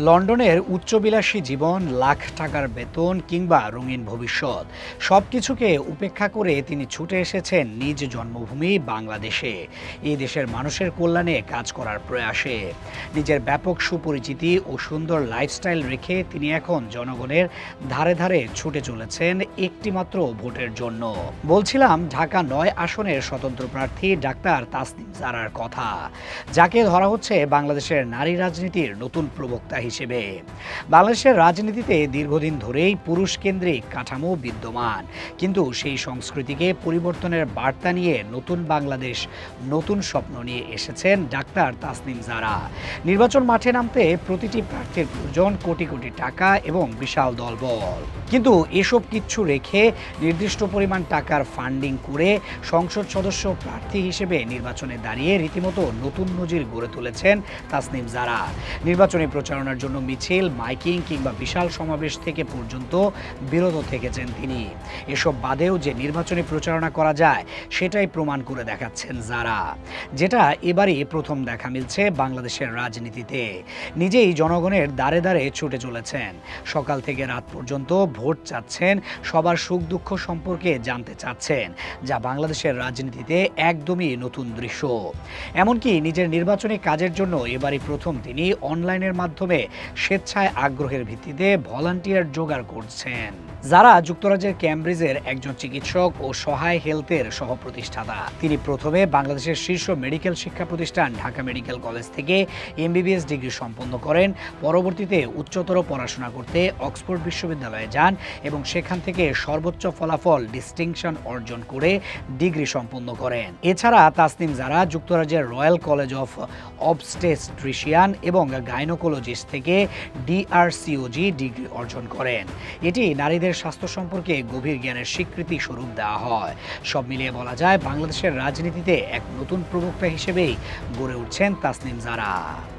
লন্ডনের উচ্চবিলাসী জীবন, লাখ টাকার বেতন কিংবা রঙিন ভবিষ্যৎ সবকিছুকে উপেক্ষা করে তিনি ছুটে এসেছেন নিজ জন্মভূমি বাংলাদেশে। এই দেশের মানুষের কল্যাণে কাজ করার প্রয়াসে নিজের ব্যাপক সুপরিচিতি ও সুন্দর লাইফস্টাইল রেখে তিনি এখন জনগণের ধারে ধারে ছুটে চলেছেন একটিমাত্র ভোটের জন্য। বলছিলাম ঢাকা ৯ আসনের স্বতন্ত্র প্রার্থী ডাক্তার তাসনিম জারার কথা, যাকে ধরা হচ্ছে বাংলাদেশের নারী রাজনীতির নতুন প্রবক্তা হিসেবে। বাংলাদেশের রাজনীতিতে দীর্ঘদিন ধরেই পুরুষ কেন্দ্রিক কাঠামো বিদ্যমান, কিন্তু সেই সংস্কৃতিকে পরিবর্তনের বার্তা নিয়ে নতুন বাংলাদেশ, নতুন স্বপ্ন নিয়ে এসেছেন ডাক্তার তাসনিম জারা। নির্বাচন মাঠে নামতে প্রতিটি প্রার্থীর প্রয়োজন কোটি কোটি টাকা এবং বিশাল দলবল, কিন্তু এসব কিচ্ছু রেখে নির্দিষ্ট পরিমাণ টাকার ফান্ডিং করে সংসদ সদস্য প্রার্থী হিসেবে নির্বাচনে দাঁড়িয়ে রীতিমতো নতুন নজির গড়ে তুলেছেন তাসনিম জারা। নির্বাচনী প্রচারণার জন্য মিছিল, মাইকিং কিংবা বিশাল সমাবেশ থেকে পর্যন্ত বিরত থেকেছেন তিনি। এসব বাদেও যে নির্বাচনী প্রচারণা করা যায় সেটাই প্রমাণ করে দেখাচ্ছেন জারা, যেটা এবারই প্রথম দেখা মিলছে বাংলাদেশের রাজনীতিতে। নিজেই জনগণের দ্বারে দ্বারে ছুটে চলেছেন, সকাল থেকে রাত পর্যন্ত ভোট চাচ্ছেন, সবার সুখ দুঃখ সম্পর্কে জানতে চাচ্ছেন, যা বাংলাদেশের রাজনীতিতে একদমই নতুন দৃশ্য। এমনকি নিজের নির্বাচনী কাজের জন্য এবারই প্রথম তিনি অনলাইনের মাধ্যমে স্বেচ্ছায় আগ্রহের ভিত্তিতে ভলান্টিয়ার জোগাড় করছেন। যারা যুক্তরাজ্যের ক্যামব্রিজের একজন চিকিৎসক ও সহায় হেলথের সহপ্রতিষ্ঠাতা। তিনি প্রথমে বাংলাদেশের শীর্ষ মেডিকেল শিক্ষা প্রতিষ্ঠান ঢাকা মেডিকেল কলেজ থেকে MBBS ডিগ্রি সম্পন্ন করেন। পরবর্তীতে উচ্চতর পড়াশোনা করতে অক্সফোর্ড বিশ্ববিদ্যালয়ে যান এবং সেখান থেকে সর্বোচ্চ ফলাফল ডিস্টিংশন অর্জন করে ডিগ্রি সম্পন্ন করেন। এছাড়া তাসনিম জারা যুক্তরাজ্যের রয়্যাল কলেজ অফ অবস্টেট্রিশিয়ান এবং গাইনোকোলজিস্ট থেকে DRCOG ডিগ্রি অর্জন করেন। এটি নারীদের স্বাস্থ্য সম্পর্কে গভীর জ্ঞানের স্বীকৃতি স্বরূপ দেওয়া হয়। সব মিলিয়ে বলা যায় বাংলাদেশের রাজনীতিতে এক নতুন প্রবক্তা হিসেবেই গড়ে উঠছেন তাসনিম জারা।